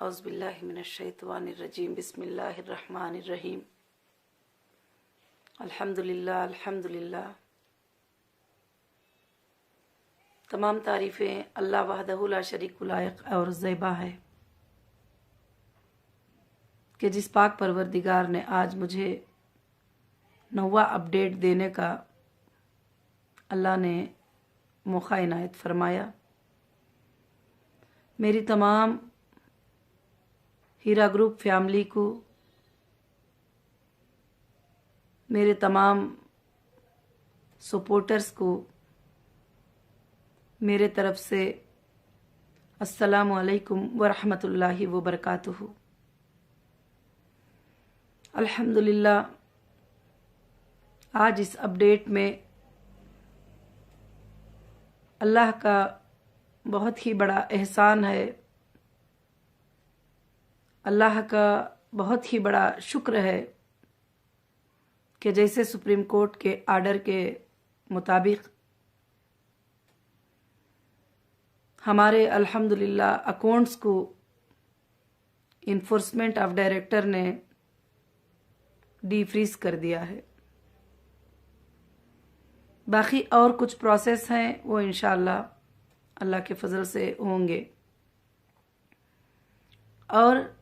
औज़ुबिल्लाहि मिनश्शैतानिर्रजीम बिस्मिल्लाहिर्रहमानिर्रहीम अल्हम्दुलिल्लाह अल्हम्दुलिल्लाह। तमाम तारीफ़ें अल्लाह वहदहु ला शरीक लायक और ज़ैबा है कि जिस पाक परवरदिगार ने आज मुझे नौवा अपडेट देने का अल्लाह ने मौका इनायत फरमाया। मेरी तमाम हीरा ग्रुप फैमिली को, मेरे तमाम सपोर्टर्स को मेरे तरफ से अस्सलामु अलैकुम व रहमतुल्लाहि व बरकातुहू। अल्हम्दुलिल्लाह, आज इस अपडेट में अल्लाह का बहुत ही बड़ा एहसान है, अल्लाह का बहुत ही बड़ा शुक्र है कि जैसे सुप्रीम कोर्ट के आर्डर के मुताबिक हमारे अल्हम्दुलिल्लाह अकाउंट्स को इन्फोर्समेंट ऑफ डायरेक्टर ने डीफ्रीज कर दिया है। बाकी और कुछ प्रोसेस हैं, वो इंशाअल्लाह अल्लाह के फजल से होंगे। और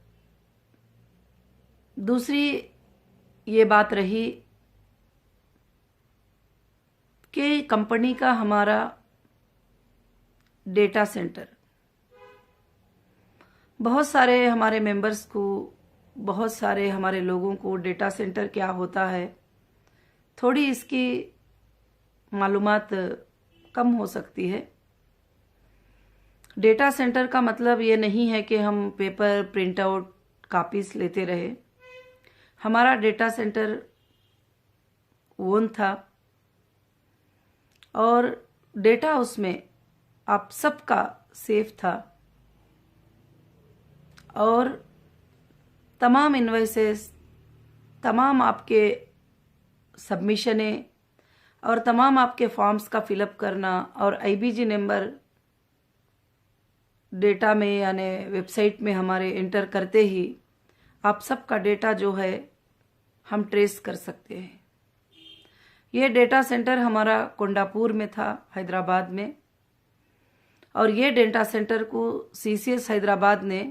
दूसरी ये बात रही कि कंपनी का हमारा डेटा सेंटर, बहुत सारे हमारे मेंबर्स को, बहुत सारे हमारे लोगों को डेटा सेंटर क्या होता है थोड़ी इसकी मालूमात कम हो सकती है। डेटा सेंटर का मतलब ये नहीं है कि हम पेपर प्रिंट आउट कापीज लेते रहे। हमारा डेटा सेंटर ओन था और डेटा उसमें आप सबका सेफ था और तमाम इन्वॉइसेस, तमाम आपके सबमिशनें और तमाम आपके फॉर्म्स का फिलअप करना और आईबीजी नंबर डेटा में यानी वेबसाइट में हमारे एंटर करते ही आप सबका डेटा जो है हम ट्रेस कर सकते हैं। ये डेटा सेंटर हमारा कोंडापुर में था, हैदराबाद में, और ये डेटा सेंटर को सीसीएस हैदराबाद ने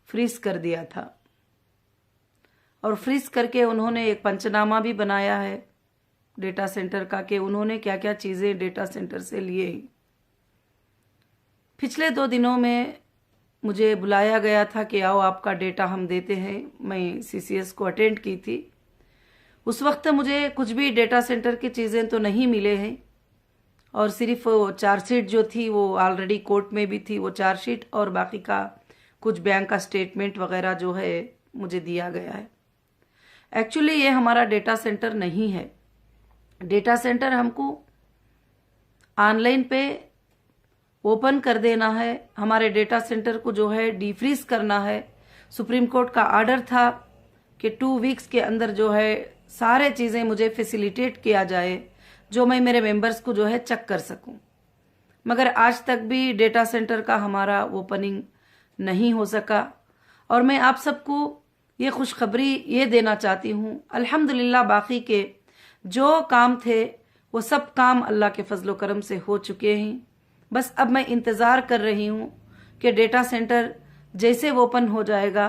फ्रीज कर दिया था और फ्रीज करके उन्होंने एक पंचनामा भी बनाया है डेटा सेंटर का कि उन्होंने क्या क्या चीज़ें डेटा सेंटर से लिए। पिछले 2 दिनों में मुझे बुलाया गया था कि आओ आपका डेटा हम देते हैं। मैं सीसीएस को अटेंड की थी। उस वक्त मुझे कुछ भी डेटा सेंटर की चीज़ें तो नहीं मिले हैं और सिर्फ वो चार्जशीट जो थी वो ऑलरेडी कोर्ट में भी थी, वो चार्जशीट और बाकी का कुछ बैंक का स्टेटमेंट वगैरह जो है मुझे दिया गया है। एक्चुअली ये हमारा डेटा सेंटर नहीं है। डेटा सेंटर हमको ऑनलाइन पे ओपन कर देना है, हमारे डेटा सेंटर को जो है डीफ्रीज करना है। सुप्रीम कोर्ट का आर्डर था कि 2 वीक्स के अंदर जो है सारे चीज़ें मुझे फैसिलिटेट किया जाए जो मैं मेरे मेंबर्स को जो है चेक कर सकूं। मगर आज तक भी डेटा सेंटर का हमारा ओपनिंग नहीं हो सका और मैं आप सबको ये खुशखबरी ये देना चाहती हूँ, अल्हम्दुलिल्लाह बाकी के जो काम थे वो सब काम अल्लाह के फजलो करम से हो चुके हैं। बस अब मैं इंतज़ार कर रही हूँ कि डेटा सेंटर जैसे ओपन हो जाएगा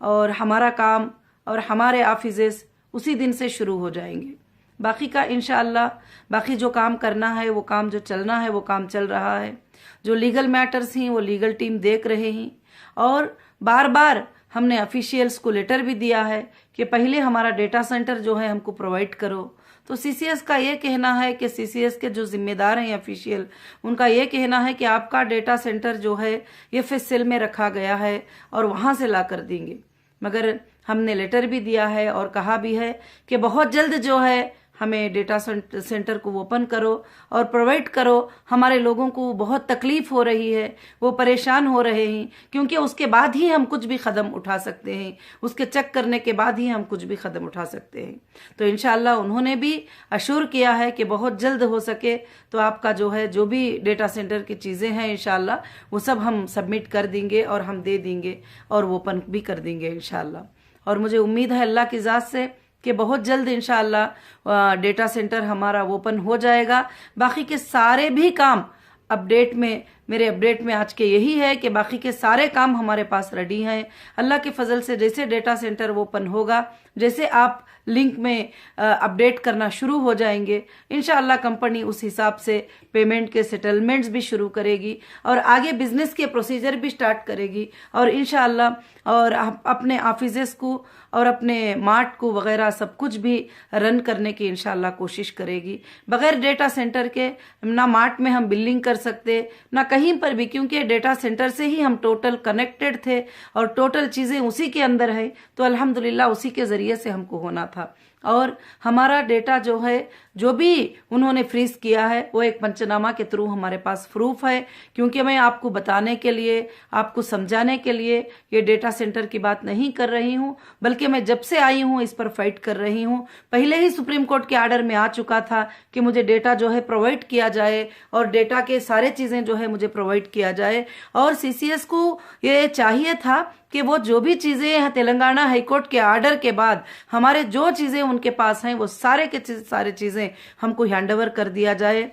और हमारा काम और हमारे ऑफिसेस उसी दिन से शुरू हो जाएंगे। बाकी का इंशाअल्लाह बाकी जो काम करना है, वो काम जो चलना है वो काम चल रहा है। जो लीगल मैटर्स हैं वो लीगल टीम देख रहे हैं और बार बार हमने ऑफिशियल्स को लेटर भी दिया है कि पहले हमारा डेटा सेंटर जो है हमको प्रोवाइड करो। तो सीसीएस का ये कहना है कि सीसीएस के जो जिम्मेदार हैं ऑफिशियल, उनका ये कहना है कि आपका डेटा सेंटर जो है ये फेसिल में रखा गया है और वहां से ला कर देंगे। मगर हमने लेटर भी दिया है और कहा भी है कि बहुत जल्द जो है हमें डेटा सेंटर को ओपन करो और प्रोवाइड करो। हमारे लोगों को बहुत तकलीफ हो रही है, वो परेशान हो रहे हैं, क्योंकि उसके बाद ही हम कुछ भी कदम उठा सकते हैं, उसके चेक करने के बाद ही हम कुछ भी कदम उठा सकते हैं। तो इंशाल्लाह उन्होंने भी अश्योर किया है कि बहुत जल्द हो सके तो आपका जो है जो भी डेटा सेंटर की चीज़ें हैं इंशाल्लाह वो सब हम सबमिट कर देंगे और हम दे देंगे और ओपन भी कर देंगे इंशाल्लाह। और मुझे उम्मीद है अल्लाह की ज़ात से कि बहुत जल्द इंशाल्लाह डेटा सेंटर हमारा ओपन हो जाएगा। बाकी के सारे भी काम अपडेट में, मेरे अपडेट में आज के यही है कि बाकी के सारे काम हमारे पास रेडी हैं। अल्लाह के फजल से जैसे डेटा सेंटर ओपन होगा, जैसे आप लिंक में अपडेट करना शुरू हो जाएंगे, इंशाअल्लाह कंपनी उस हिसाब से पेमेंट के सेटलमेंट्स भी शुरू करेगी और आगे बिजनेस के प्रोसीजर भी स्टार्ट करेगी और इंशाअल्लाह और अपने ऑफिसेस को और अपने मार्ट को वगैरह सब कुछ भी रन करने की इंशाअल्लाह कोशिश करेगी। बगैर डेटा सेंटर के ना मार्ट में हम बिलिंग कर सकते ना कहीं पर भी, क्योंकि डेटा सेंटर से ही हम टोटल कनेक्टेड थे और टोटल चीजें उसी के अंदर है। तो अल्हम्दुलिल्लाह उसी के जरिए से हमको होना था। और हमारा डेटा जो है जो भी उन्होंने फ्रीज किया है वो एक पंचनामा के थ्रू हमारे पास प्रूफ है, क्योंकि मैं आपको बताने के लिए, आपको समझाने के लिए ये डेटा सेंटर की बात नहीं कर रही हूँ, बल्कि मैं जब से आई हूँ इस पर फाइट कर रही हूँ। पहले ही सुप्रीम कोर्ट के आर्डर में आ चुका था कि मुझे डेटा जो है प्रोवाइड किया जाए और डेटा के सारे चीजें जो है मुझे प्रोवाइड किया जाए। और सीसीएस को ये चाहिए था कि वो जो भी चीजें तेलंगाना हाईकोर्ट के आर्डर के बाद हमारे जो चीजें उनके पास हैं वो सारे के सारे चीजें हमको हैंडओवर कर दिया जाए।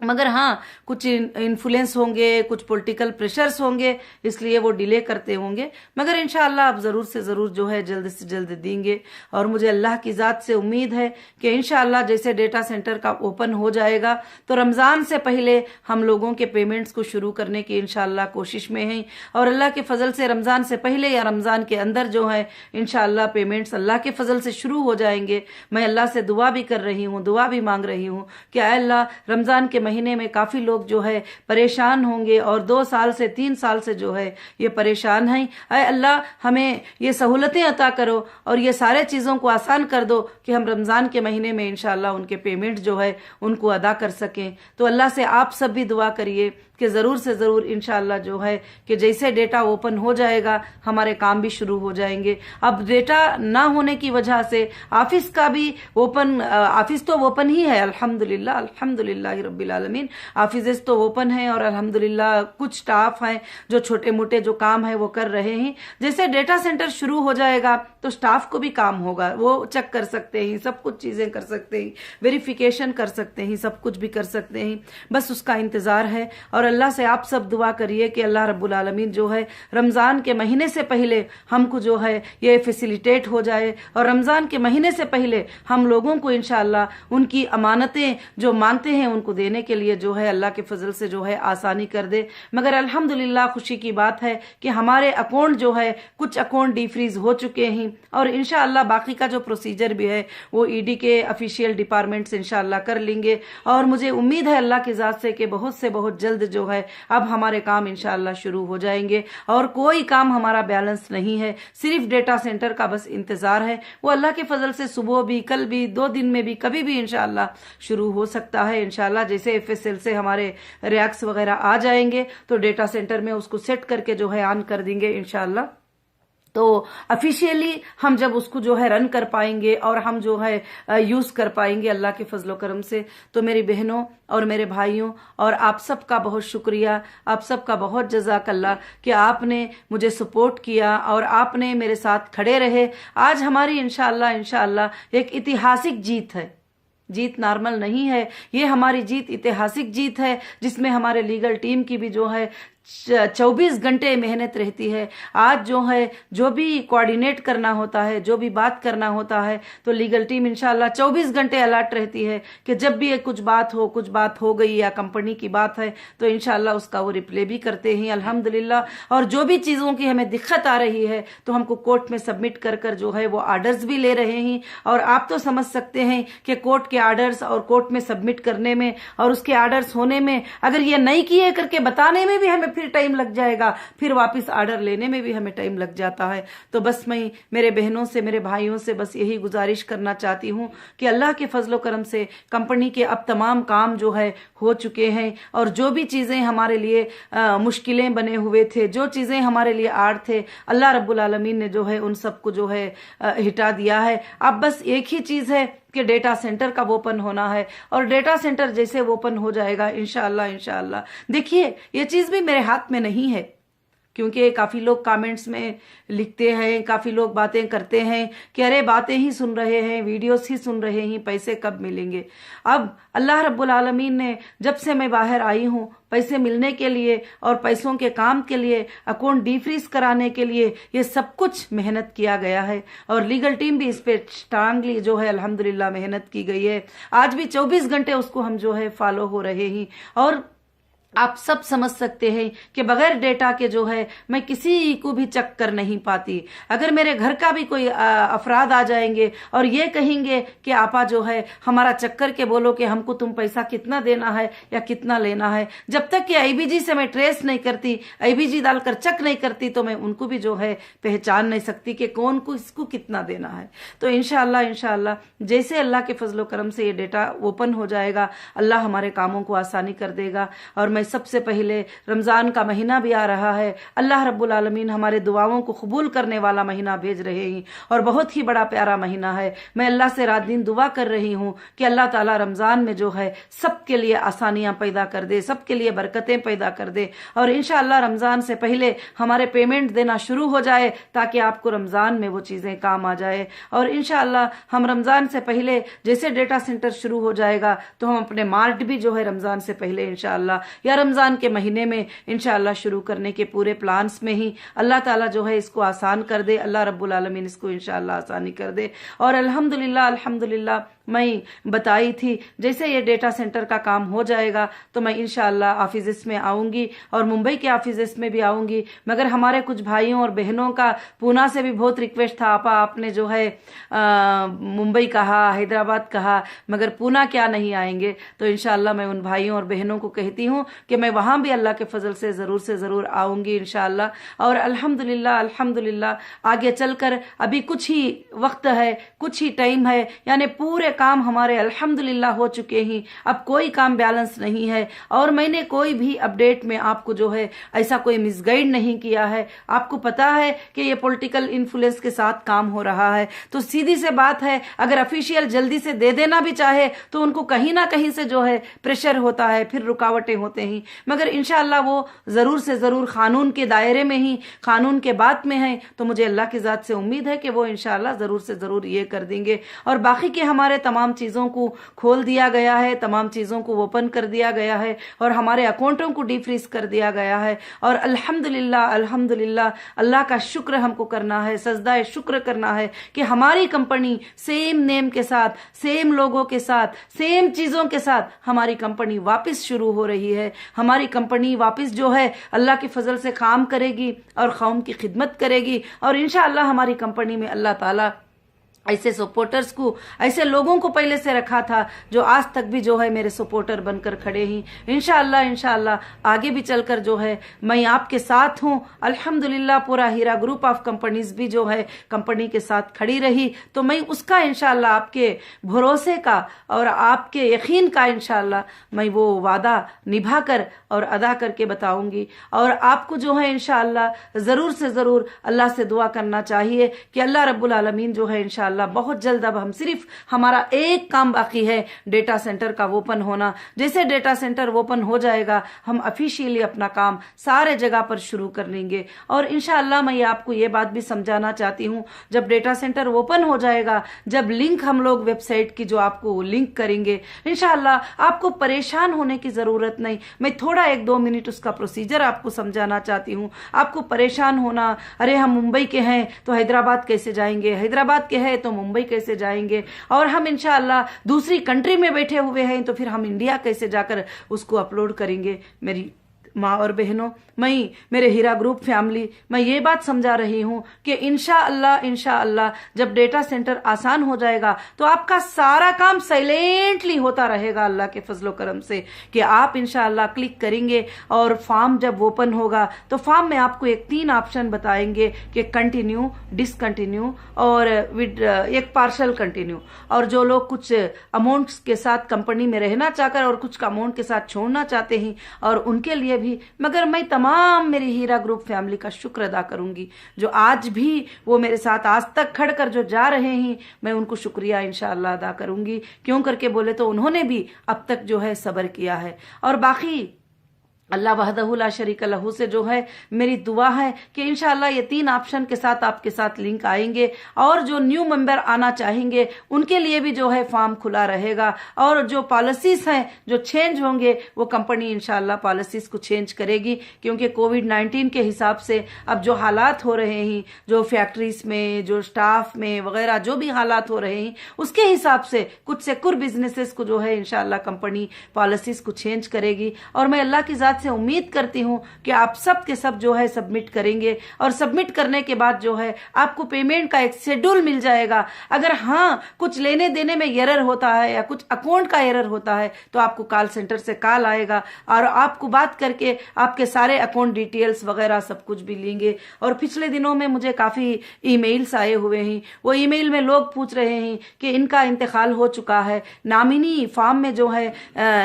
मगर हाँ, कुछ इन्फ्लुएंस होंगे, कुछ पॉलिटिकल प्रेशर्स होंगे, इसलिए वो डिले करते होंगे, मगर इंशाअल्लाह अब जरूर से जरूर जो है जल्द से जल्द देंगे। और मुझे अल्लाह की जात से उम्मीद है कि इंशाअल्लाह जैसे डेटा सेंटर का ओपन हो जाएगा तो रमजान से पहले हम लोगों के पेमेंट्स को शुरू करने की इंशाअल्लाह कोशिश में है। और अल्लाह के फजल से रमजान से पहले या रमजान के अंदर जो है इंशाअल्लाह पेमेंट्स अल्लाह के फजल से शुरू हो जाएंगे। मैं अल्लाह से दुआ भी कर रही हूँ, दुआ भी मांग रही हूँ कि अल्लाह रमजान के महीने में काफी लोग जो है परेशान होंगे और 2 साल से 3 साल से जो है ये परेशान हैं। ऐ अल्लाह हमें ये सहूलतें अता करो और ये सारे चीजों को आसान कर दो कि हम रमजान के महीने में इंशाअल्लाह उनके पेमेंट जो है उनको अदा कर सकें। तो अल्लाह से आप सब भी दुआ करिए कि जरूर से जरूर इंशाअल्लाह जो है कि जैसे डेटा ओपन हो जाएगा हमारे काम भी शुरू हो जाएंगे। अब डेटा ना होने की वजह से ऑफिस का भी ओपन, ऑफिस तो ओपन ही है अल्हम्दुलिल्लाह, अल्हम्दुलिल्लाह रब्बिल आलमीन। ऑफिसेस तो ओपन है और अल्हम्दुलिल्लाह कुछ स्टाफ हैं जो छोटे मोटे जो काम है वो कर रहे हैं। जैसे डेटा सेंटर शुरू हो जाएगा तो स्टाफ को भी काम होगा, वो चेक कर सकते हैं, सब कुछ चीजें कर सकते हैं, वेरिफिकेशन कर सकते हैं, सब कुछ भी कर सकते हैं। बस उसका इंतजार है। और अल्लाह से आप सब दुआ करिए कि अल्लाह रब्बुल आलमीन जो है रमजान के महीने से पहले हमको जो है ये फैसिलिटेट हो जाए और रमजान के महीने से पहले हम लोगों को इंशाअल्लाह उनकी अमानतें जो मानते हैं उनको देने के लिए जो है अल्लाह के फजल से जो है आसानी कर दे। मगर अल्हम्दुलिल्लाह खुशी की बात है कि हमारे अकाउंट जो है कुछ अकाउंट डीफ्रीज हो चुके हैं और इंशाअल्लाह बाकी का जो प्रोसीजर भी है वो ईडी के ऑफिशियल डिपार्टमेंट्स इंशाअल्लाह कर लेंगे। और मुझे उम्मीद है अल्लाह की जात से कि बहुत से बहुत जल्द जो है अब हमारे काम इंशाअल्लाह शुरू हो जाएंगे और कोई काम हमारा बैलेंस नहीं है, सिर्फ डेटा सेंटर का बस इंतजार है। वो अल्लाह के फजल से सुबह भी, कल भी, 2 दिन में भी, कभी भी इंशाअल्लाह शुरू हो सकता है। इंशाअल्लाह जैसे एफएसएल से हमारे रैक्स वगैरह आ जाएंगे तो डेटा सेंटर में उसको सेट करके जो है ऑन कर देंगे इंशाअल्लाह। तो ऑफिशियली हम जब उसको जो है रन कर पाएंगे और हम जो है यूज कर पाएंगे अल्लाह के फजलो करम से। तो मेरी बहनों और मेरे भाइयों और आप सबका बहुत शुक्रिया, आप सबका बहुत जज़ाकल्लाह कि आपने मुझे सपोर्ट किया और आपने मेरे साथ खड़े रहे। आज हमारी इंशाअल्लाह एक ऐतिहासिक जीत है, जीत नॉर्मल नहीं है, ये हमारी जीत ऐतिहासिक जीत है जिसमें हमारे लीगल टीम की भी जो है 24 घंटे मेहनत रहती है। आज जो है जो भी कोऑर्डिनेट करना होता है, जो भी बात करना होता है तो लीगल टीम इंशाल्लाह 24 घंटे अलर्ट रहती है कि जब भी कुछ बात हो गई या कंपनी की बात है तो इंशाल्लाह उसका वो रिप्ले भी करते हैं अल्हम्दुलिल्लाह। और जो भी चीजों की हमें दिक्कत आ रही है तो हमको कोर्ट में सबमिट कर कर जो है वो ऑर्डर्स भी ले रहे हैं। और आप तो समझ सकते हैं कि कोर्ट के ऑर्डर्स और कोर्ट में सबमिट करने में और उसके ऑर्डर्स होने में अगर ये नहीं किए करके बताने में भी हमें फिर टाइम लग जाएगा, फिर वापस ऑर्डर लेने में भी हमें टाइम लग जाता है। तो बस मैं मेरे बहनों से, मेरे भाइयों से बस यही गुजारिश करना चाहती हूँ कि अल्लाह के फजलो करम से कंपनी के अब तमाम काम जो है हो चुके हैं, और जो भी चीज़ें हमारे लिए मुश्किलें बने हुए थे, जो चीज़ें हमारे लिए आड़ थे, अल्लाह रब्बुल आलमीन ने जो है उन सबको जो है हटा दिया है। अब बस एक ही चीज़ है कि डेटा सेंटर का ओपन होना है, और डेटा सेंटर जैसे ओपन हो जाएगा इंशाअल्लाह इंशाअल्लाह, देखिए ये चीज़ भी मेरे हाथ में नहीं है, क्योंकि काफ़ी लोग कमेंट्स में लिखते हैं, काफ़ी लोग बातें करते हैं कि अरे बातें ही सुन रहे हैं, वीडियोस ही सुन रहे हैं, पैसे कब मिलेंगे। अब अल्लाह रब्बुल आलमीन ने जब से मैं बाहर आई हूँ पैसे मिलने के लिए और पैसों के काम के लिए, अकाउंट डीफ्रीज कराने के लिए, ये सब कुछ मेहनत किया गया है, और लीगल टीम भी इस पे स्ट्रांगली जो है अल्हम्दुलिल्लाह मेहनत की गई है। आज भी 24 घंटे उसको हम जो है फॉलो हो रहे हैं, और आप सब समझ सकते हैं कि बगैर डेटा के जो है मैं किसी को भी चेक कर नहीं पाती। अगर मेरे घर का भी कोई अफराद आ जाएंगे और ये कहेंगे कि आपा जो है हमारा चेक करके बोलो कि हमको तुम पैसा कितना देना है या कितना लेना है, जब तक कि आईबीजी से मैं ट्रेस नहीं करती, आईबीजी डालकर चेक नहीं करती, तो मैं उनको भी जो है पहचान नहीं सकती कि कौन को इसको कितना देना है। तो इंशाअल्लाह इंशाअल्लाह जैसे अल्लाह के फजलो करम से ये डेटा ओपन हो जाएगा, अल्लाह हमारे कामों को आसानी कर देगा। और मैं सबसे पहले, रमज़ान का महीना भी आ रहा है, अल्लाह रब्बुल आलमीन हमारे दुआओं को कबूल करने वाला महीना भेज रहे हैं, और बहुत ही बड़ा प्यारा महीना है। मैं अल्लाह से रात दिन दुआ कर रही हूँ कि अल्लाह ताला रमज़ान में जो है सबके लिए आसानियाँ पैदा कर दे, सबके लिए बरकतें पैदा कर दे, और इंशाअल्लाह रमज़ान से पहले हमारे पेमेंट देना शुरू हो जाए, ताकि आपको रमज़ान में वो चीज़ें काम आ जाए। और इंशाअल्लाह हम रमज़ान से पहले जैसे डेटा सेंटर शुरू हो जाएगा तो हम अपने मार्ट भी जो है रमज़ान से पहले इंशाअल्लाह या रमज़ान के महीने में इंशाअल्लाह शुरू करने के पूरे प्लान्स में ही अल्लाह ताला जो है इसको आसान कर दे, अल्लाह रब्बुल आलमीन इसको इंशाअल्लाह आसानी कर दे। और अल्हम्दुलिल्लाह अल्हम्दुलिल्लाह मैं बताई थी जैसे ये डेटा सेंटर का काम हो जाएगा तो मैं इंशाअल्लाह ऑफिस में आऊँगी, और मुंबई के ऑफिस में भी आऊँगी। मगर हमारे कुछ भाइयों और बहनों का पूना से भी बहुत रिक्वेस्ट था, आपा आपने जो है मुंबई कहा, हैदराबाद कहा, मगर पूना क्या नहीं आएंगे। तो इंशाअल्लाह मैं उन भाइयों और बहनों को कहती हूँ कि मैं वहाँ भी अल्लाह के फजल से ज़रूर आऊँगी इंशाअल्लाह। और अल्हम्दुलिल्लाह अल्हम्दुलिल्लाह आगे चलकर अभी कुछ ही वक्त है, कुछ ही टाइम है, यानी पूरे काम हमारे अल्हम्दुलिल्लाह हो चुके हैं, अब कोई काम बैलेंस नहीं है। और मैंने कोई भी अपडेट में आपको जो है ऐसा कोई मिसगाइड नहीं किया है। आपको पता है कि ये पॉलिटिकल इन्फ्लुएंस के साथ काम हो रहा है, तो सीधी से बात है, अगर ऑफिशियल जल्दी से दे देना भी चाहे तो उनको कहीं ना कहीं से जो है प्रेशर होता है, फिर रुकावटें होते हैं। मगर इंशाअल्लाह वो ज़रूर से ज़रूर कानून के दायरे में ही, कानून के बात में है, तो मुझे अल्लाह की ज़ात से उम्मीद है कि वो इंशाअल्लाह ज़रूर से ज़रूर ये कर देंगे। और बाकी के हमारे तमाम चीज़ों को खोल दिया गया है, तमाम चीज़ों को ओपन कर दिया गया है, और हमारे अकाउंटों को डीफ्रीज कर दिया गया है। और अल्हम्दुलिल्लाह अल्हम्दुलिल्लाह अल्लाह का शुक्र हमको करना है, सजदा शुक्र करना है कि हमारी कंपनी सेम नेम के साथ, सेम लोगों के साथ, सेम चीज़ों के साथ हमारी कंपनी वापस शुरू हो रही है। हमारी कंपनी वापस जो है अल्लाह के फजल से काम करेगी और कौम की खिदमत करेगी। और इंशाअल्लाह हमारी कंपनी में अल्लाह ताला ऐसे सपोर्टर्स को, ऐसे लोगों को पहले से रखा था जो आज तक भी जो है मेरे सपोर्टर बनकर खड़े हैं। इंशाअल्लाह इंशाअल्लाह आगे भी चलकर जो है मैं आपके साथ हूँ। अल्हम्दुलिल्लाह पूरा हीरा ग्रुप ऑफ कंपनीज भी जो है कंपनी के साथ खड़ी रही, तो मैं उसका इंशाअल्लाह आपके भरोसे का और आपके यकीन का इंशाअल्लाह मैं वो वादा निभा कर और अदा करके बताऊंगी। और आपको जो है इंशाअल्लाह ज़रूर से ज़रूर अल्लाह से दुआ करना चाहिए कि अल्लाह रब्बुल आलमीन जो है इंशाअल्लाह बहुत जल्द, अब हम सिर्फ हमारा एक काम बाकी है, डेटा सेंटर का ओपन होना। जैसे डेटा सेंटर ओपन हो जाएगा हम ऑफिशियली अपना काम सारे जगह पर शुरू कर लेंगे। और इंशाअल्लाह मैं आपको ये बात भी समझाना चाहती हूँ, जब डेटा सेंटर ओपन हो जाएगा, जब लिंक हम लोग वेबसाइट की जो आपको लिंक करेंगे, इंशाअल्लाह आपको परेशान होने की जरूरत नहीं। मैं थोड़ा 1-2 मिनट उसका प्रोसीजर आपको समझाना चाहती हूँ। आपको परेशान होना, अरे हम मुंबई के हैं तो हैदराबाद कैसे जाएंगे, हैदराबाद के हैं तो मुंबई कैसे जाएंगे, और हम इंशाअल्लाह दूसरी कंट्री में बैठे हुए हैं तो फिर हम इंडिया कैसे जाकर उसको अपलोड करेंगे। मेरी माँ और बहनों, मैं मेरे हीरा ग्रुप फैमिली, मैं ये बात समझा रही हूँ कि इंशाअल्लाह जब डेटा सेंटर आसान हो जाएगा तो आपका सारा काम साइलेंटली होता रहेगा अल्लाह के फजलो करम से, कि आप इंशाअल्लाह क्लिक करेंगे और फॉर्म जब ओपन होगा तो फॉर्म में आपको एक 3 ऑप्शन बताएंगे कि कंटिन्यू, डिसकंटिन्यू और एक पार्शल कंटिन्यू। और जो लोग कुछ अमाउंट्स के साथ कंपनी में रहना चाहकर और कुछ अमाउंट के साथ छोड़ना चाहते हैं और उनके लिए भी, मगर मैं तमाम मेरी हीरा ग्रुप फैमिली का शुक्र अदा करूंगी जो आज भी वो मेरे साथ आज तक खड़कर जो जा रहे हैं, मैं उनको शुक्रिया इंशाअल्लाह अदा करूंगी। क्यों करके बोले तो उन्होंने भी अब तक जो है सब्र किया है। और बाकी अल्लाह वहदहु ला शरीक लहू से जो है मेरी दुआ है कि इंशाअल्लाह ये 3 ऑप्शन के साथ आपके साथ लिंक आएंगे और जो न्यू मेंबर आना चाहेंगे उनके लिए भी जो है फॉर्म खुला रहेगा। और जो पॉलिसीज हैं जो चेंज होंगे वो कंपनी इंशाअल्लाह पॉलिसीज को चेंज करेगी, क्योंकि कोविड-19 के हिसाब से अब जो हालात हो रहे हैं, जो फैक्ट्रीज में, जो स्टाफ में वगैरह जो भी हालात हो रहे हैं, उसके हिसाब से कुछ सिक्योर बिजनेसेस को जो है इंशाअल्लाह कंपनी पॉलिसीज को चेंज करेगी। और मैं अल्लाह की जात से उम्मीद करती हूं कि आप सब के सब जो है सबमिट करेंगे और सबमिट करने के बाद जो है आपको पेमेंट का एक शेड्यूल मिल जाएगा। अगर हाँ कुछ लेने देने में एरर होता है या कुछ अकाउंट का एरर होता है तो आपको कॉल सेंटर से कॉल आएगा और आपको बात करके आपके सारे अकाउंट डिटेल्स वगैरह सब कुछ भी लेंगे। और पिछले दिनों में मुझे काफी ईमेल्स आए हुए हैं, वो ईमेल में लोग पूछ रहे हैं कि इनका इंतकाल हो चुका है, नामिनी फॉर्म में जो है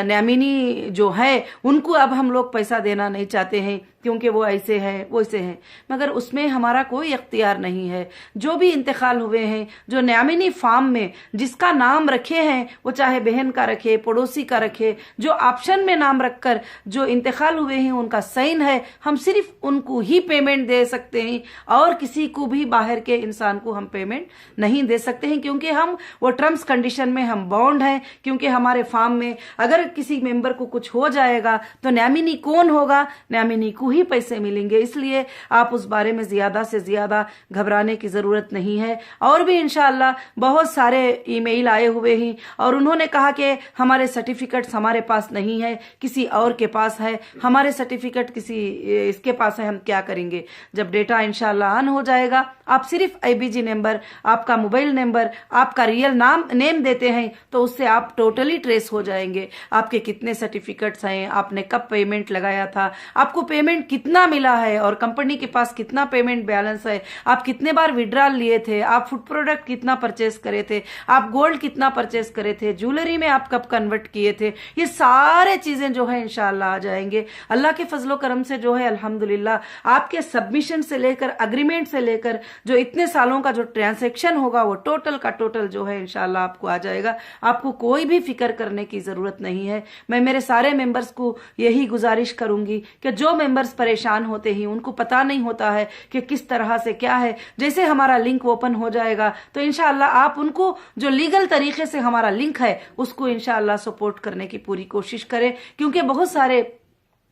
नामिनी जो है उनको अब हम लोग पैसा देना नहीं चाहते हैं क्योंकि वो ऐसे हैं वो ऐसे हैं, मगर उसमें हमारा कोई इख्तियार नहीं है। जो भी इंतकाल हुए हैं, जो नामिनी फॉर्म में जिसका नाम रखे हैं, वो चाहे बहन का रखे, पड़ोसी का रखे, जो ऑप्शन में नाम रखकर जो इंतकाल हुए हैं उनका साइन है, हम सिर्फ उनको ही पेमेंट दे सकते हैं और किसी को भी बाहर के इंसान को हम पेमेंट नहीं दे सकते हैं, क्योंकि हम वो टर्म्स कंडीशन में हम बाउंड हैं। क्योंकि हमारे फॉर्म में अगर किसी मेंबर को कुछ हो जाएगा तो नामिनी कौन होगा, नामिनी को ही पैसे मिलेंगे। इसलिए आप उस बारे में ज्यादा से ज्यादा घबराने की जरूरत नहीं है। और भी इंशाअल्लाह बहुत सारे ईमेल आए हुए हैं और उन्होंने कहा कि हमारे सर्टिफिकेट्स हमारे पास नहीं है, किसी और के पास है, हमारे सर्टिफिकेट किसी इसके पास है, हम क्या करेंगे। जब डेटा इंशाअल्लाह ऑन हो जाएगा, आप सिर्फ आईबीजी नंबर, आपका मोबाइल नंबर, आपका रियल नेम देते हैं तो उससे आप टोटली ट्रेस हो जाएंगे। आपके कितने सर्टिफिकेट्स हैं, आपने कब पेमेंट लगाया था, आपको पेमेंट कितना मिला है और कंपनी के पास कितना पेमेंट बैलेंस है, आप कितने बार विड्रॉल लिए थे, आप फूड प्रोडक्ट कितना परचेस करे थे, आप गोल्ड कितना परचेस करे थे, ज्वेलरी में आप कब कन्वर्ट किए थे, ये सारे चीजें जो है इंशाअल्लाह आ जाएंगे। अल्लाह के फजलो करम से जो है अल्हम्दुलिल्लाह आपके सबमिशन से लेकर अग्रीमेंट से लेकर जो इतने सालों का जो ट्रांजैक्शन होगा वो टोटल का टोटल जो है इंशाअल्लाह आपको आ जाएगा। आपको कोई भी फिक्र करने की जरूरत नहीं है। मैं मेरे सारे मेंबर्स को यही गुजारिश करूंगी कि जो मेंबर्स परेशान होते हैं, उनको पता नहीं होता है कि किस तरह से क्या है, जैसे हमारा लिंक ओपन हो जाएगा तो इंशाअल्लाह आप उनको जो लीगल तरीके से हमारा लिंक है उसको इंशाअल्लाह सपोर्ट करने की पूरी कोशिश करें। क्योंकि बहुत सारे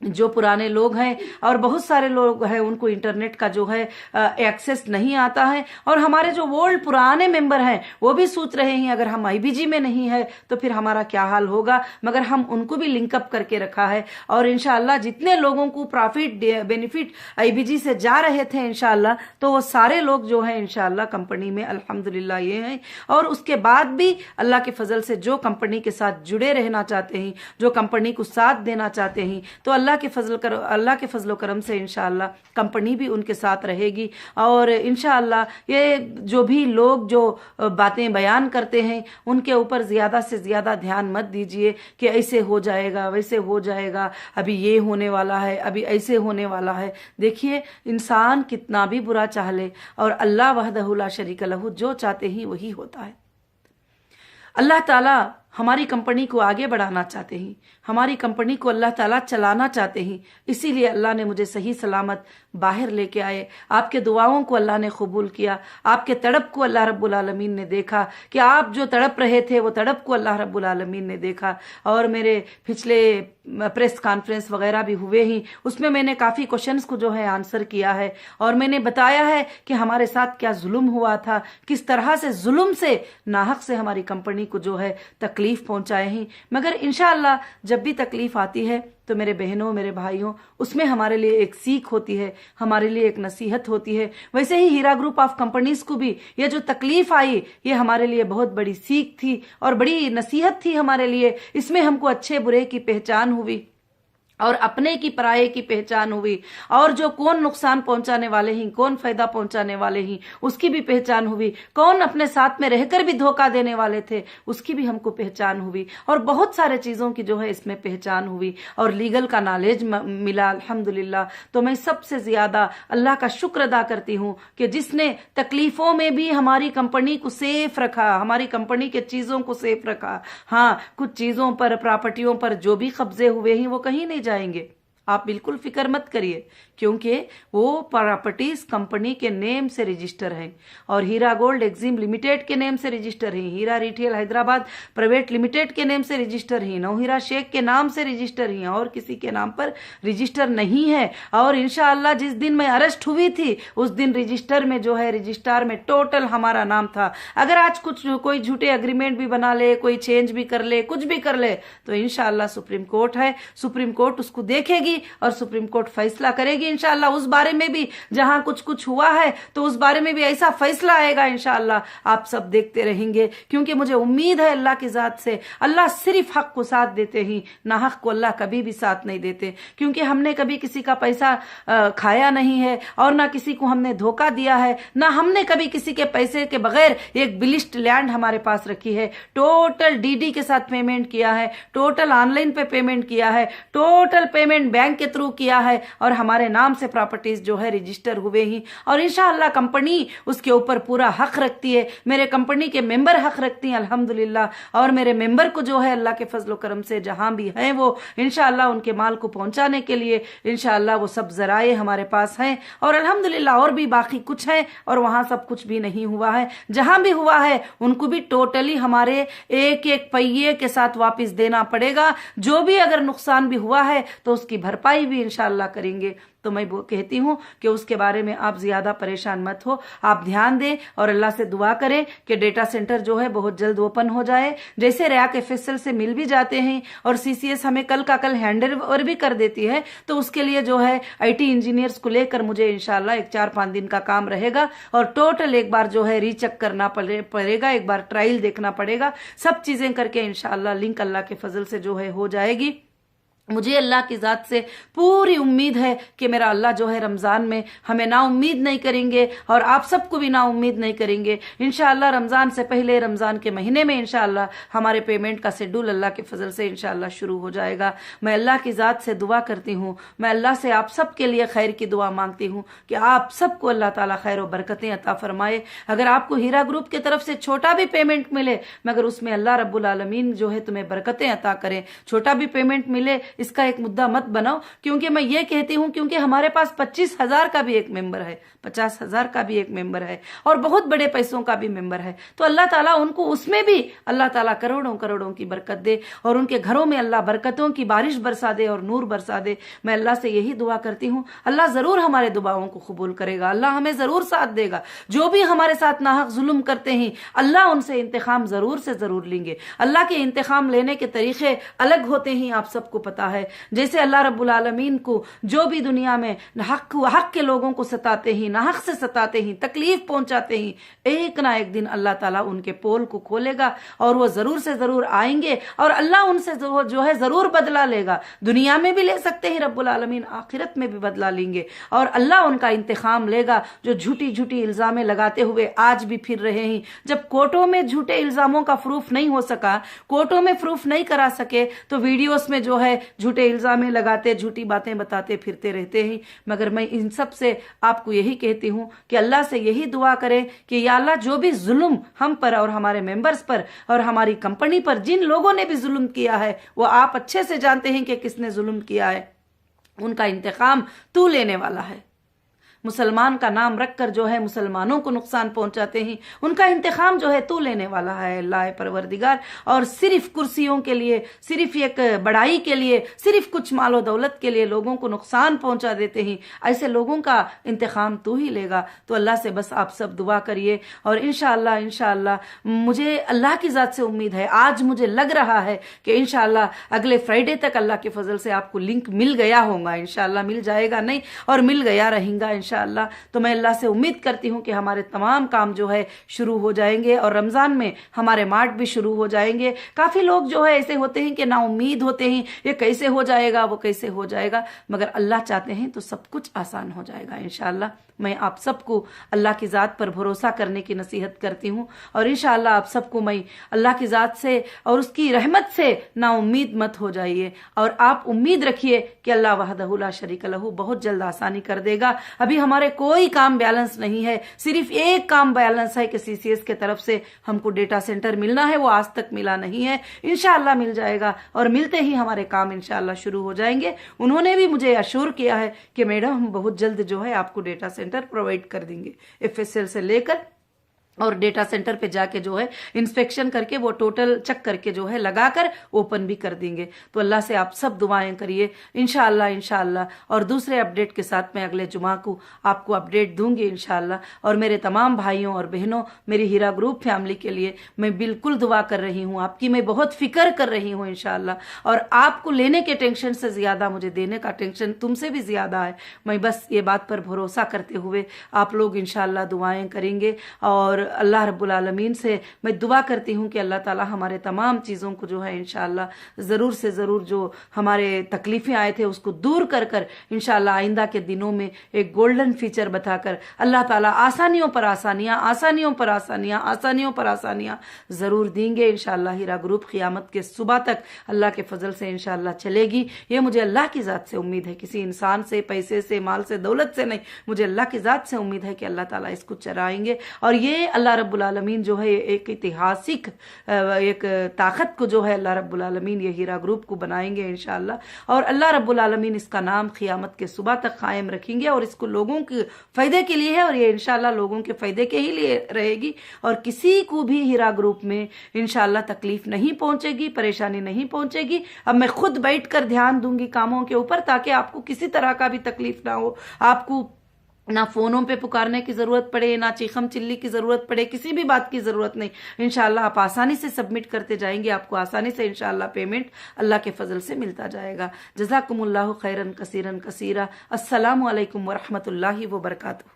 जो पुराने लोग हैं और बहुत सारे लोग हैं उनको इंटरनेट का जो है एक्सेस नहीं आता है, और हमारे जो ओल्ड पुराने मेंबर हैं वो भी सोच रहे हैं अगर हम आईबीजी में नहीं है तो फिर हमारा क्या हाल होगा, मगर हम उनको भी लिंकअप करके रखा है। और इंशाअल्लाह जितने लोगों को प्रॉफिट बेनिफिट आईबीजी से जा रहे थे इंशाअल्लाह तो वो सारे लोग जो है इंशाअल्लाह कंपनी में अल्हम्दुलिल्लाह ये हैं। और उसके बाद भी अल्लाह के फजल से जो कंपनी के साथ जुड़े रहना चाहते हैं, जो कंपनी को साथ देना चाहते हैं, तो अल्लाह के फजलो करम से इंशाअल्लाह कंपनी भी उनके साथ रहेगी। और इंशाअल्लाह ये जो भी लोग जो बातें बयान करते हैं उनके ऊपर ज्यादा से ज्यादा ध्यान मत दीजिए कि ऐसे हो जाएगा वैसे हो जाएगा, अभी ये होने वाला है, अभी ऐसे होने वाला है। देखिए इंसान कितना भी बुरा चाह ले और अल्लाह वहदहु ला शरीक लहू जो चाहते ही वही होता है। अल्लाह ताला हमारी कंपनी को आगे बढ़ाना चाहते हैं, हमारी कंपनी को अल्लाह ताला चलाना चाहते हैं, इसीलिए अल्लाह ने मुझे सही सलामत बाहर लेके आए। आपके दुआओं को अल्लाह ने कबूल किया, आपके तड़प को अल्लाह रब्बुल आलमीन ने देखा कि आप जो तड़प रहे थे वो तड़प को अल्लाह रब्बुल आलमीन ने देखा। और मेरे पिछले प्रेस कॉन्फ्रेंस वगैरह भी हुए ही, उसमें मैंने काफ़ी क्वेश्चंस को जो है आंसर किया है और मैंने बताया है कि हमारे साथ क्या जुल्म हुआ था, किस तरह से जुल्म से नाहक से हमारी कंपनी को जो है तकलीफ तकलीफ पहुंचाए हैं, मगर इंशाअल्लाह जब भी तकलीफ आती है तो मेरे बहनों मेरे भाइयों उसमें हमारे लिए एक सीख होती है, हमारे लिए एक नसीहत होती है। वैसे ही हीरा ग्रुप ऑफ कंपनीज को भी ये जो तकलीफ आई ये हमारे लिए बहुत बड़ी सीख थी और बड़ी नसीहत थी हमारे लिए। इसमें हमको अच्छे बुरे की पहचान हुई और अपने की पराये की पहचान हुई, और जो कौन नुकसान पहुंचाने वाले हैं, कौन फायदा पहुंचाने वाले हैं, उसकी भी पहचान हुई। कौन अपने साथ में रहकर भी धोखा देने वाले थे, उसकी भी हमको पहचान हुई। और बहुत सारे चीजों की जो है इसमें पहचान हुई और लीगल का नॉलेज मिला अल्हम्दुलिल्लाह। तो मैं सबसे ज्यादा अल्लाह का शुक्र अदा करती हूँ कि जिसने तकलीफों में भी हमारी कंपनी को सेफ रखा, हमारी कंपनी के चीजों को सेफ रखा। हाँ, कुछ चीजों पर, प्रॉपर्टियों पर जो भी कब्जे हुए हैं वो कहीं नहीं जाएंगे, आप बिल्कुल फिक्र मत करिए, क्योंकि वो प्रॉपर्टीज कंपनी के नेम से रजिस्टर हैं और हीरा गोल्ड एक्जिम लिमिटेड के नेम से रजिस्टर हैं, हीरा रिटेल हैदराबाद प्राइवेट लिमिटेड के नेम से रजिस्टर हैं, नौहीरा शेख के नाम से रजिस्टर हैं और किसी के नाम पर रजिस्टर नहीं है। और इंशाअल्लाह जिस दिन मैं अरेस्ट हुई थी उस दिन रजिस्टर में जो है, रजिस्ट्रार में टोटल हमारा नाम था। अगर आज कुछ कोई झूठे एग्रीमेंट भी बना ले, कोई चेंज भी कर ले, कुछ भी कर ले, तो इंशाअल्लाह सुप्रीम कोर्ट है, सुप्रीम कोर्ट उसको देखेगी और सुप्रीम कोर्ट फैसला करेगी इंशाअल्लाह। उस बारे में भी जहां कुछ कुछ हुआ है तो उस बारे में भी ऐसा फैसला आएगा इंशाअल्लाह, आप सब देखते रहेंगे। क्योंकि मुझे उम्मीद है अल्लाह की जात से, अल्लाह सिर्फ हक को साथ देते ही, ना हक को अल्लाह कभी भी साथ नहीं देते। क्योंकि हमने कभी किसी का पैसा खाया नहीं है और ना किसी को हमने धोखा दिया है, ना हमने कभी किसी के पैसे के बगैर एक बिलिस्ट लैंड हमारे पास रखी है। टोटल डीडी के साथ पेमेंट किया है, टोटल ऑनलाइन पे पेमेंट किया है, टोटल पेमेंट बैंक के थ्रू किया है और हमारे नाम से प्रॉपर्टीज जो है रजिस्टर हुए ही। और इंशाअल्लाह कंपनी उसके ऊपर पूरा हक रखती है, मेरे कंपनी के मेंबर हक रखती हैं अल्हम्दुलिल्लाह। और मेरे मेंबर को जो है अल्लाह के फजल करम से जहां भी हैं वो इंशाअल्लाह उनके माल को पहुंचाने के लिए इंशाअल्लाह वो सब जराए हमारे पास हैं। और अल्हम्दुलिल्लाह और भी बाकी कुछ है और वहां सब कुछ भी नहीं हुआ है, जहां भी हुआ है उनको भी टोटली हमारे एक एक पहिए के साथ वापस देना पड़ेगा। जो भी अगर नुकसान भी हुआ है तो उसकी भरपाई भी इंशाअल्लाह करेंगे। तो मैं कहती हूँ कि उसके बारे में आप ज्यादा परेशान मत हो, आप ध्यान दें और अल्लाह से दुआ करें कि डेटा सेंटर जो है बहुत जल्द ओपन हो जाए। जैसे रयाक एफएसएल से मिल भी जाते हैं और सीसीएस हमें कल का कल हैंड ओवर भी कर देती है, तो उसके लिए जो है आईटी इंजीनियर्स को लेकर मुझे इंशाल्लाह एक 4-5 दिन का काम रहेगा और टोटल एक बार जो है रीचेक करना पड़ेगा, एक बार ट्रायल देखना पड़ेगा, सब चीजें करके इंशाल्लाह लिंक अल्लाह के फजल से जो है हो जाएगी। मुझे अल्लाह की जात से पूरी उम्मीद है कि मेरा अल्लाह जो है रमज़ान में हमें ना उम्मीद नहीं करेंगे और आप सबको भी ना उम्मीद नहीं करेंगे। इंशाअल्लाह रमज़ान से पहले, रमज़ान के महीने में इंशाअल्लाह हमारे पेमेंट का शेड्यूल अल्लाह के फजल से इंशाअल्लाह शुरू हो जाएगा। मैं अल्लाह की जात से दुआ करती हूँ, मैं अल्लाह से आप सब के लिए खैर की दुआ मांगती हूँ कि आप सबको अल्लाह ताला खैर और बरकतें अता फरमाए। अगर आपको हीरा ग्रुप की तरफ से छोटा भी पेमेंट मिले मगर उसमें अल्लाह रब्बुल आलमीन जो है तुम्हें बरकतें अता करें। छोटा भी पेमेंट मिले इसका एक मुद्दा मत बनाओ, क्योंकि मैं ये कहती हूं क्योंकि हमारे पास 25,000 का भी एक मेंबर है, 50,000 का भी एक मेंबर है और बहुत बड़े पैसों का भी मेंबर है। तो अल्लाह ताला उनको उसमें भी अल्लाह ताला करोड़ों करोड़ों की बरकत दे और उनके घरों में अल्लाह बरकतों की बारिश बरसा दे और नूर बरसा दे। मैं अल्लाह से यही दुआ करती हूँ, अल्लाह जरूर हमारे दुआओं को कबूल करेगा, अल्लाह हमें जरूर साथ देगा। जो भी हमारे साथ नाहक जुल्म करते हैं अल्लाह उनसे इंतकाम जरूर से जरूर लेंगे। अल्लाह के इंतकाम लेने के तरीके अलग होते हैं, आप सबको पता है। जैसे अल्लाह रब्बुल आलमीन को जो भी दुनिया में हक के लोगों को सताते ही, नाहक से सताते ही, तकलीफ पहुंचाते ही, एक ना एक दिन अल्लाह ताला उनके पोल को खोलेगा और वो जरूर से जरूर आएंगे और अल्लाह उनसे जो है जरूर बदला लेगा। दुनिया में भी ले सकते हैं रब्बुल आलमीन, आखिरत में भी बदला लेंगे और अल्लाह उनका इंतकाम लेगा। जो झूठी झूठी इल्जामें लगाते हुए आज भी फिर रहे हैं, जब कोर्टों में झूठे इल्जामों का प्रूफ नहीं हो सका, कोर्टों में प्रूफ नहीं करा सके, तो वीडियोस में जो है झूठे इल्जामें लगाते, झूठी बातें बताते फिरते रहते हैं। मगर मैं इन सब से आपको यही कहती हूं कि अल्लाह से यही दुआ करें कि या अल्लाह जो भी जुल्म हम पर और हमारे मेंबर्स पर और हमारी कंपनी पर जिन लोगों ने भी जुल्म किया है, वो आप अच्छे से जानते हैं कि किसने जुल्म किया है, उनका इंतकाम तू लेने वाला है। मुसलमान का नाम रखकर जो है मुसलमानों को नुकसान पहुंचाते हैं, उनका इंतकाम जो है तू लेने वाला है अल्लाह परवरदिगार। और सिर्फ कुर्सियों के लिए, सिर्फ एक बड़ाई के लिए, सिर्फ कुछ मालो दौलत के लिए लोगों को नुकसान पहुंचा देते हैं, ऐसे लोगों का इंतकाम तू ही लेगा। तो अल्लाह से बस आप सब दुआ करिए और इंशाअल्लाह इंशाअल्लाह मुझे अल्लाह की जात से उम्मीद है, आज मुझे लग रहा है कि इंशाअल्लाह अगले फ्राइडे तक अल्लाह के फजल से आपको लिंक मिल गया होगा, इंशाअल्लाह मिल जाएगा नहीं और मिल गया रहेगा इंशाअल्लाह। तो मैं अल्लाह से उम्मीद करती हूँ कि हमारे तमाम काम जो है शुरू हो जाएंगे और रमजान में हमारे मार्ट भी शुरू हो जाएंगे। काफी लोग जो है ऐसे होते हैं कि ना उम्मीद होते हैं, ये कैसे हो जाएगा, वो कैसे हो जाएगा, मगर अल्लाह चाहते हैं तो सब कुछ आसान हो जाएगा इंशाअल्लाह। मैं आप सबको अल्लाह की ज़ात पर भरोसा करने की नसीहत करती हूँ और इंशाअल्लाह आप सबको मैं अल्लाह की ज़ात से और उसकी रहमत से ना उम्मीद मत हो जाइए और आप उम्मीद रखिए कि अल्लाह वहदहु ला शरीक लहू बहुत जल्द आसानी कर देगा। अभी हमारे कोई काम बैलेंस नहीं है, सिर्फ एक काम बैलेंस है कि सीसीएस के तरफ से हमको डेटा सेंटर मिलना है, वो आज तक मिला नहीं है, इंशाअल्लाह मिल जाएगा और मिलते ही हमारे काम इंशाअल्लाह शुरू हो जाएंगे। उन्होंने भी मुझे अश्योर किया है कि मैडम हम बहुत जल्द जो है आपको डेटा सेंटर प्रोवाइड कर देंगे, एफएसएल से लेकर और डेटा सेंटर पे जाके जो है इंस्पेक्शन करके वो टोटल चेक करके जो है लगाकर ओपन भी कर देंगे। तो अल्लाह से आप सब दुआएं करिए इंशाअल्लाह इंशाअल्लाह। और दूसरे अपडेट के साथ मैं अगले जुमा को आपको अपडेट दूंगी इंशाअल्लाह। और मेरे तमाम भाइयों और बहनों, मेरी हीरा ग्रुप फैमिली के लिए मैं बिल्कुल दुआ कर रही हूँ, आपकी मैं बहुत फिक्र कर रही हूँ इंशाअल्लाह। और आपको लेने के टेंशन से ज्यादा मुझे देने का टेंशन तुमसे भी ज्यादा है। मैं बस ये बात पर भरोसा करते हुए आप लोग इंशाअल्लाह दुआएं करेंगे और अल्लाह रब्बुल आलमीन से मैं दुआ करती हूँ कि अल्लाह ताला हमारे तमाम चीज़ों को जो है इंशाअल्लाह ज़रूर से ज़रूर जो हमारे तकलीफ़ें आए थे उसको दूर कर कर इंशाअल्लाह आइंदा के दिनों में एक गोल्डन फीचर बताकर अल्लाह ताला आसानियों पर आसानियाँ, आसानियों पर आसानियाँ, आसानियों पर आसानियाँ ज़रूर देंगे इंशाअल्लाह। हीरा ग्रुप क़यामत के सुबह तक अल्लाह के फजल से इंशाअल्लाह चलेगी। ये मुझे अल्लाह की ज़ात से उम्मीद है, किसी इंसान से, पैसे से, माल से, दौलत से नहीं, मुझे अल्लाह की ज़ात से उम्मीद है कि अल्लाह ताला इसको चलाएंगे। और ये अल्लाह रब्बुल आलमीन जो है एक ऐतिहासिक एक ताकत को जो है अल्लाह रब्बुल आलमीन ये हीरा ग्रुप को बनाएंगे इंशाअल्लाह। और अल्लाह रब्बुल आलमीन इसका नाम क़यामत के सुबह तक कायम रखेंगे और इसको लोगों के फ़ायदे के लिए है और ये इंशाअल्लाह लोगों के फ़ायदे के ही लिए रहेगी और किसी को भी हीरा ग्रुप में इंशाअल्लाह तकलीफ नहीं पहुंचेगी, परेशानी नहीं पहुंचेगी। अब मैं खुद बैठ कर ध्यान दूंगी कामों के ऊपर ताकि आपको किसी तरह का भी तकलीफ ना हो, आपको ना फोनों पे पुकारने की जरूरत पड़े, ना चीखम चिल्ली की जरूरत पड़े, किसी भी बात की जरूरत नहीं। इंशाअल्लाह आप आसानी से सबमिट करते जाएंगे, आपको आसानी से इंशाअल्लाह पेमेंट अल्लाह के फजल से मिलता जाएगा। जज़ाकुमुल्लाहु खैरन कसीरन कसीरा। अस्सलामु अलैकुम व रहमतुल्लाहि व बरकातुहू।